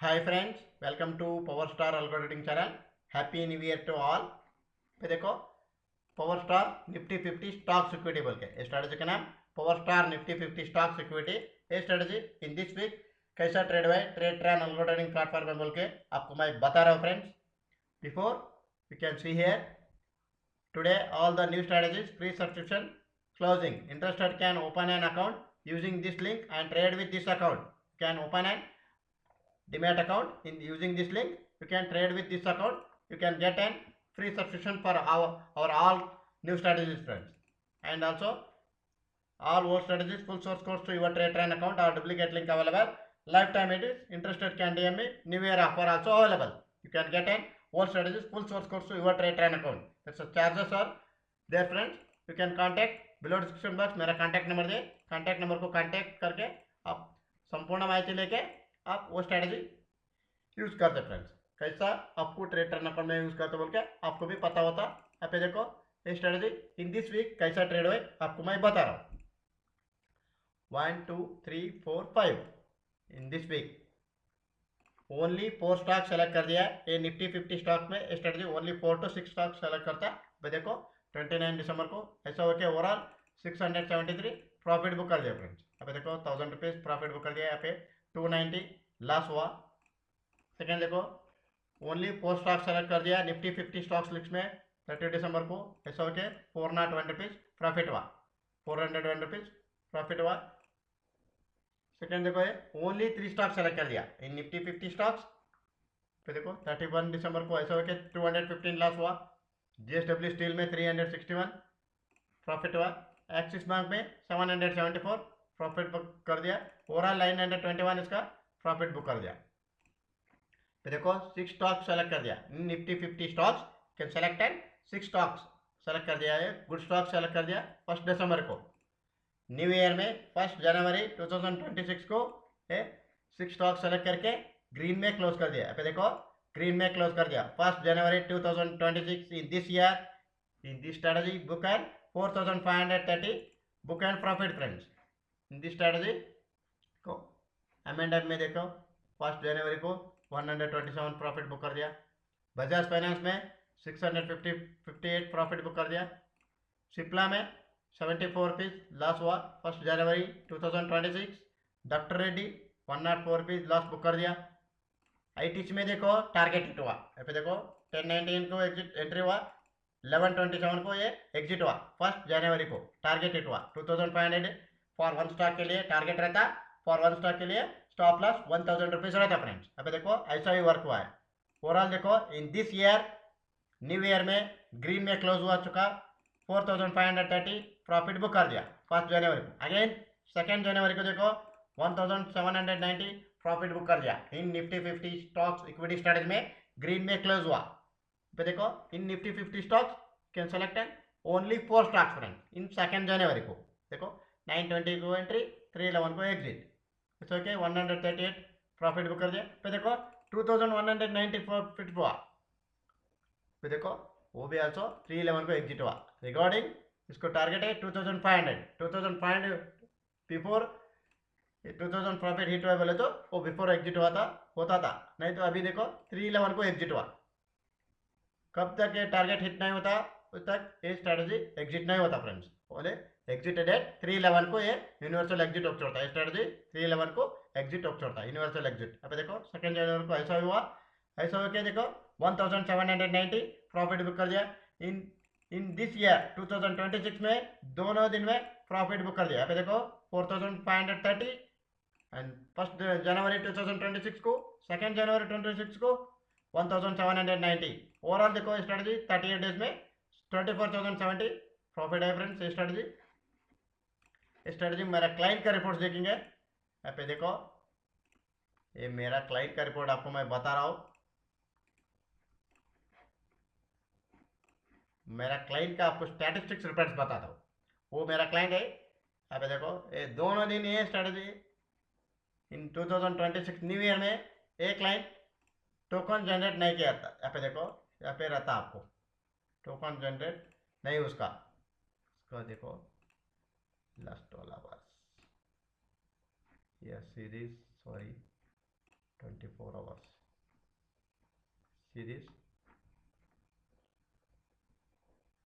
Hi friends, welcome to power star algorithm channel. Happy new year to all. पे देखो, power star Nifty 50 stock security बोल के strategy का नाम power star Nifty 50 stock security. ये strategy in this week कैसा trade हुआ है ट्रेड ट्रैन अल्गोरिथम प्लेटफॉर्म में बोल के आपको मैं बता रहा हूँ friends. Before you can see here today all the new strategies free subscription closing. Interested can open an account using this link and trade with this account. You can open an Demat account in using this link. You can trade with this account. You can get an free subscription for our all new strategies friends. And also all old strategies full source codes to your trade train account or duplicate link available. Lifetime it is. Interested can DM me. New year offer also available. You can get an old strategies full source codes to your trade train account. That's the charges are there friends. You can contact below description box मेरा contact number दे, contact number को contact करके आप संपूर्ण माहिती लेके आप वो strategy use करते फ्रेंड्स। कैसा आपको ट्रेड टर्न अकाउंट में यूज करते बोल के आपको भी पता होता। यहाँ पे देखो ये स्ट्रेटजी इन दिस वीक कैसा ट्रेड हुए आपको मैं बता रहा हूँ। 1 2 3 4 5 in this week only 4 stock select कर दिया। ये निफ्टी 50 स्टॉक में strategy only 4 to 6 stock select करता। तो देखो 29 दिसंबर को ऐसा हो गया ओवरऑल 673 प्रॉफिट बुक कर दिया फ्रेंड्स। अब देखो 1000 रुपीज प्रॉफिट बुक कर दिया। यहाँ पे 290 लॉस हुआ। सेकेंड देखो ओनली 4 स्टॉक सेलेक्ट कर दिया निफ्टी 50 स्टॉक्स लिस्ट में 30 दिसंबर को ऐसा हो गया 401 रुपीज प्रॉफिट हुआ। 401 रुपीज प्रॉफिट हुआ। सेकेंड देखो ये ओनली 3 स्टॉक सेलेक्ट कर दिया इन निफ्टी 50 स्टॉक्स। फिर देखो 31 दिसंबर को ऐसा हो गया 215 लॉस हुआ। जीएसडब्ल्यू स्टील में 361 प्रॉफिट हुआ। एक्सिस बैंक में 774 प्रॉफिट बुक कर दिया। ओवरऑल 921 इसका प्रॉफिट बुक कर दिया। फिर देखो 6 स्टॉक सेलेक्ट कर दिया Nifty 50 stocks can selected 6 stocks select कर दिया है। गुड स्टॉक सेलेक्ट कर दिया 1 दिसंबर को। न्यू ईयर में 1 जनवरी 2026 को 6 स्टॉक सेलेक्ट करके ग्रीन में क्लोज कर दिया। फिर देखो ग्रीन में क्लोज कर दिया 1 जनवरी 2026 in this year in this strategy book and 4530 book and profit friends. In this strategy को अमेंडमेंट में देखो 1 जनवरी को 127 प्रॉफिट बुक कर दिया। बजाज फाइनेंस में 658 प्रॉफिट बुक कर दिया। सिप्ला में 74 रुपीज लॉस हुआ 1 जनवरी 2026। Doctor Reddy 104 rupees loss book कर दिया। आईटीसी में देखो टारगेट हिट हुआ। यहाँ पे देखो 1019 को एग्जिट एंट्री हुआ 1127 को ये एग्जिट हुआ 1 जनवरी को टारगेट हिट हुआ 2500 फॉर 1 स्टॉक के लिए टारगेट रहता। फॉर 1 स्टॉक के लिए स्टॉप लॉस 1000 रुपीज रहता फ्रेंड्स। अभी देखो ऐसा ही वर्क हुआ है। ओवरऑल देखो in this year new year में ग्रीन में क्लोज हुआ चुका 4530 प्रॉफिट बुक कर दिया 1 जनवरी को। अगेन 2 जनवरी को देखो 1790 प्रॉफिट बुक कर दिया in Nifty 50 stocks equity strategy में ग्रीन में क्लोज हुआ। पे देखो in Nifty 50 stocks can select and only 4 stocks friend in 2 जनवरी को देखो 920 को एंट्री 311 को exit. It's okay 138 profit book कर दिया। पे देखो 2190 प्रॉफिट हुआ। पे देखो वो भी आल्सो 311 को एग्जिट हुआ। रिगार्डिंग इसको टारगेट है 2500 बिफोर 2000 प्रॉफिट हिट हुआ बोले तो वो बिफोर एग्जिट हुआ था होता था। नहीं तो अभी देखो 311 को एग्जिट हुआ। कब तक ये टारगेट हिट नहीं होता उस तक ये स्ट्रेटजी एग्जिट नहीं होता फ्रेंड्स। बोले एग्जिट डेट 311 को ये यूनिवर्सल एग्जिट ऑफ छोड़ता है। स्ट्रेटजी 311 को एग्जिट ऑफ छोड़ता है यूनिवर्सल एग्जिट। अब देखो 2 जनवरी को ऐसा हुआ। ऐसा हो के देखो 1790 प्रॉफिट बुक कर दिया इन इन दिस ईयर 2026 में दोनों दिन में प्रॉफिट बुक कर दिया। अब देखो 4530 एंड 1 जनवरी 2026 को 2 जनवरी 2026 को 1790। ओवरऑल देखो स्ट्रेटजी 38 डेज में 24,070 प्रॉफिट है फ्रेंड्स। ये स्ट्रेटजी मेरा क्लाइंट का रिपोर्ट देखेंगे। यहाँ पे देखो ये मेरा क्लाइंट का रिपोर्ट आपको मैं बता रहा हूँ। मेरा क्लाइंट का आपको स्टैटिस्टिक्स रिपोर्ट्स बताता हूँ। वो मेरा क्लाइंट है। यहाँ पे देखो ये दोनों दिन ये स्ट्रेटजी इन 2026 न्यू ईयर में एक क्लाइंट टोकन जनरेट नहीं किया था। यहाँ पे देखो यहाँ पे रहता आपको टोकन जनरेट नहीं उसका देखो लास्ट वाला बस यह series sorry 24 hours see this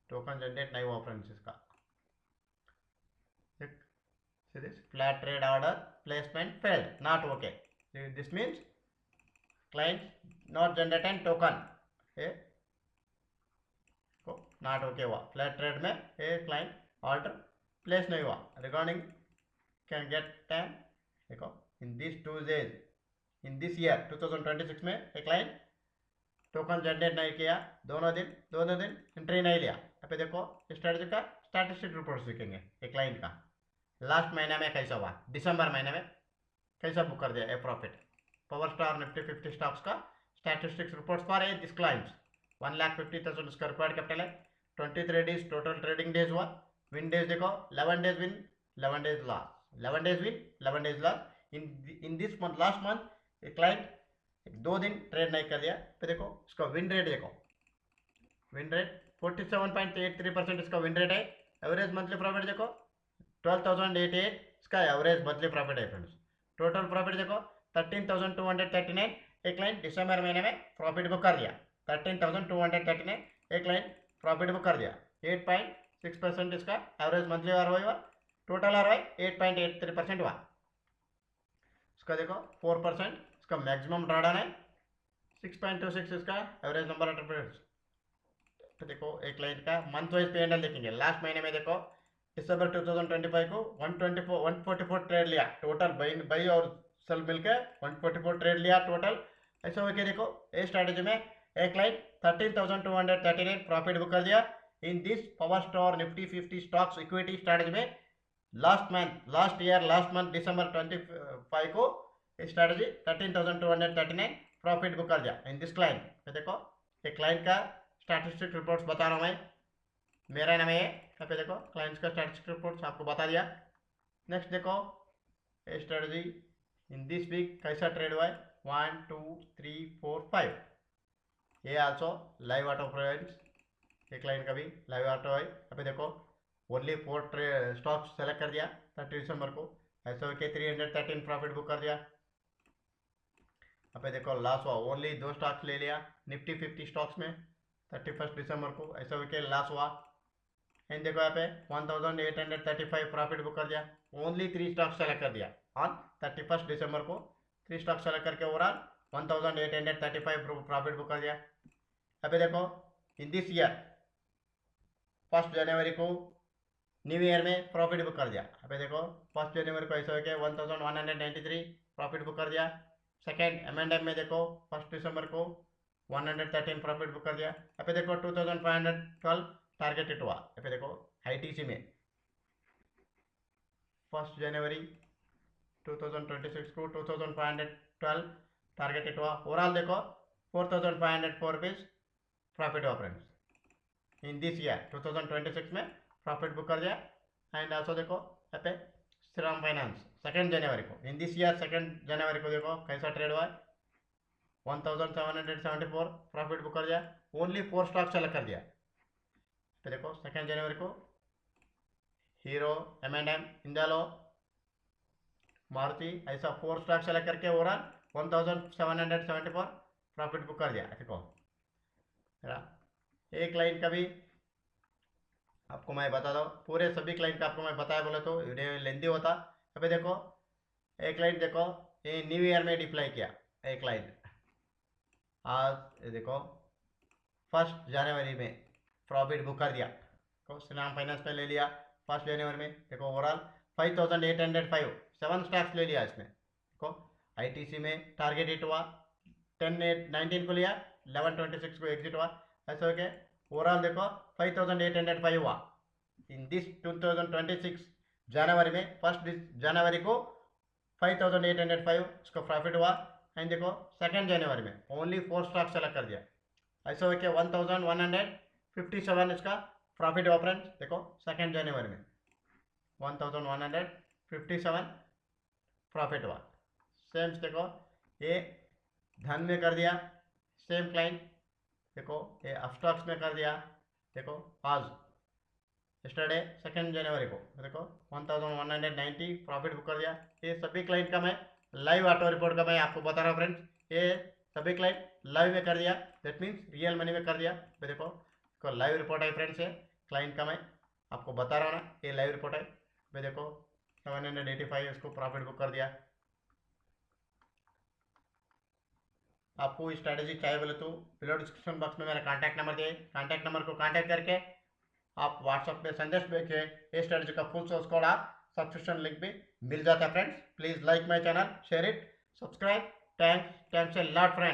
token generate नहीं हुआ फ्रेंड्स इसका, see this flat trade order placement failed not okay, this means client not generate N token, ये नॉट ओके हुआ, फ्लैट ट्रेड में ये क्लाइंट ऑर्डर प्लेस नहीं हुआ, regarding can get time देखो in this 2 days in this year 2026 में एक client token generate नहीं किया, दोनों दिन एंट्री नहीं लिया। अभी देखो स्ट्रेटजी का स्टैटिस्टिक रिपोर्ट सीखेंगे एक क्लाइंट का लास्ट महीने में कैसा हुआ, दिसंबर महीने में कैसा बुक कर दिया a profit, power star Nifty 50 stocks का statistics reports for a this clients 1,50,000 उसका रिक्वायर्ड कैपिटल है, 23 डेज टोटल ट्रेडिंग डेज हुआ, विन डेज देखो 11 days win 11 days loss, 11 days win 11 days loss, in this month last month एक client 2 दिन trade नहीं कर दिया। फिर देखो इसका विन रेट देखो, विन रेट 47.83% इसका विन रेट है, एवरेज मंथली प्रॉफिट देखो 12,088 इसका एवरेज मंथली प्रॉफिट है फ्रेंड्स, टोटल प्रॉफिट देखो 13,239, एक क्लाइंट दिसंबर महीने में प्रॉफिट बुक कर दिया 13,239, एक क्लाइंट प्रॉफिट बुक कर दिया 8.6% इसका एवरेज मंथली आरओआई हुआ, टोटल आरओआई 8.83% हुआ, इसका देखो 4% इसका मैक्सिमम ड्रॉडाउन है, 6.26 इसका एवरेज नंबर ऑफ ट्रेड्स। तो देखो एक क्लाइंट का मंथ वाइज P&L देखेंगे, लास्ट महीने में देखो दिसंबर 2025 को 144 ट्रेड लिया टोटल, बाई और सेल मिलकर 144 ट्रेड लिया टोटल, ऐसा होकर देखो ए स्ट्रैटेजी में एक क्लाइंट 13,239 प्रॉफिट बुक कर दिया in this power star Nifty 50 stocks equity strategy में, लास्ट मंथ दिसंबर 25 को स्ट्रैटेजी 13,239 प्रॉफिट बुक कर दिया इन दिस क्लाइंट। तो देखो एक क्लाइंट का स्टैटिस्टिक रिपोर्ट्स बता रहा हूँ मैं, मेरा नाम है, यहाँ पे देखो क्लाइंट्स का स्टैटिस्टिक रिपोर्ट्स आपको बता दिया। नेक्स्ट देखो स्ट्रैटेजी इन दिस वीक कैसा ट्रेड हुआ है, 1 2 3 4 5, ये आल्सो लाइव ऑटो फ्रेंड्स, एक क्लाइंट का भी लाइव ऑटो है, अभी देखो ओनली 4 स्टॉक्स सेलेक्ट कर दिया 30 दिसंबर को, ऐसा होकर 313 प्रॉफिट बुक कर दिया। अभी देखो लॉस हुआ, ओनली 2 स्टॉक्स ले लिया निफ्टी 50 स्टॉक्स में 31 दिसंबर को, ऐसा होकर लॉस हुआ, एंड देखो यहाँ पे 1,835 प्रॉफिट बुक कर दिया, ओनली 3 स्टॉक्स सेलेक्ट कर दिया ऑन 31 दिसंबर को, 3 स्टॉक्स सेलेक्ट करके ओवरऑल 1,835 प्रॉफिट बुक कर दिया। अभी देखो इन दिस ईयर 1 जनवरी को न्यू ईयर में प्रॉफिट बुक कर दिया, अभी देखो 1 जनवरी को ऐसा हो गया 1,193 प्रॉफिट बुक कर दिया, सेकेंड M&M में देखो 1 दिसंबर को 113 प्रॉफिट बुक कर दिया, अभी देखो 2,512 टारगेटेड हुआ, अभी देखो ITC में 1 जनवरी 2026 को 2,512 टारगेटेड हुआ, ओवरऑल देखो 4,504 रुपीज प्रॉफिट हुआ फ्रेंड्स इन दिस ईयर 2026 में प्रॉफिट बुक कर दिया। एंड ऑल्सो देखो यहाँ पे श्रीराम फाइनेंस 2 जनवरी को इन दिस ईयर 2 जनवरी को देखो कैसा ट्रेड हुआ है, 1,774 प्रॉफिट बुक कर दिया, ओनली 4 स्टॉक सेलेक्ट कर दिया। तो देखो 2 जनवरी को हीरो M&M इंडालो मारुति ऐसा 4 स्टॉक सेलेक्ट करके ओवरऑल 1,774 प्रॉफिट बुक कर दिया। देखो एक क्लाइंट का भी आपको मैं बता दूँ, पूरे सभी क्लाइंट का आपको मैं बताया बोले तो वीडियो लेंदी होता। अभी देखो एक क्लाइंट देखो ये न्यू ईयर में डिप्लाई किया, एक क्लाइंट आज देखो 1 जनवरी में प्रॉफिट बुक कर दिया, तो श्रीराम फाइनेंस में ले लिया 1 जनवरी में, देखो ओवरऑल 5,805 7 स्टॉक्स ले लिया इसमें, देखो ITC में टारगेट हिट हुआ 10/8/19 को लिया 11/26 को एग्जिट हुआ, ऐसा हो गया ओवरऑल देखो 5,805 हुआ इन दिस 2026 जनवरी में 1 जनवरी को 5,805 इसका प्रॉफिट हुआ। एंड देखो 2 जनवरी में ओनली 4 स्टॉक सेलेक्ट कर दिया, ऐसा हो गया 1,157 इसका प्रॉफिट हुआ फ्रेंड्स, देखो 2 जनवरी में 1,157 प्रॉफिट हुआ। सेम देखो ये धन में कर दिया, सेम क्लाइंट देखो ये अपस्टॉक्स में कर दिया, देखो आज यस्टरडे 2 जनवरी को देखो 1,190 प्रॉफिट बुक कर दिया। ये सभी क्लाइंट का मैं लाइव ऑटो रिपोर्ट का मैं आपको बता रहा हूँ फ्रेंड्स, ये सभी क्लाइंट लाइव में कर दिया, दैट मीन्स रियल मनी में कर दिया। भाई देखो इसको लाइव रिपोर्ट है फ्रेंड्स, ये क्लाइंट का मैं आपको बता रहा हूँ ना, ये लाइव रिपोर्ट है। भाई देखो 785 इसको प्रॉफिट बुक कर दिया। आपको स्ट्रैटेजी चाहिए बोले तो बिलो डिस्क्रिप्शन बॉक्स में मेरा कॉन्टैक्ट नंबर दिए, कॉन्टैक्ट नंबर को कॉन्टैक्ट करके आप व्हाट्सएप पे संदेश भेजिए, ये स्ट्रैटेजी का फुल सोर्स कोड आप सब्सक्रिप्शन लिंक भी मिल जाता है friends. Please like my channel, share it, subscribe. Thanks a lot friends.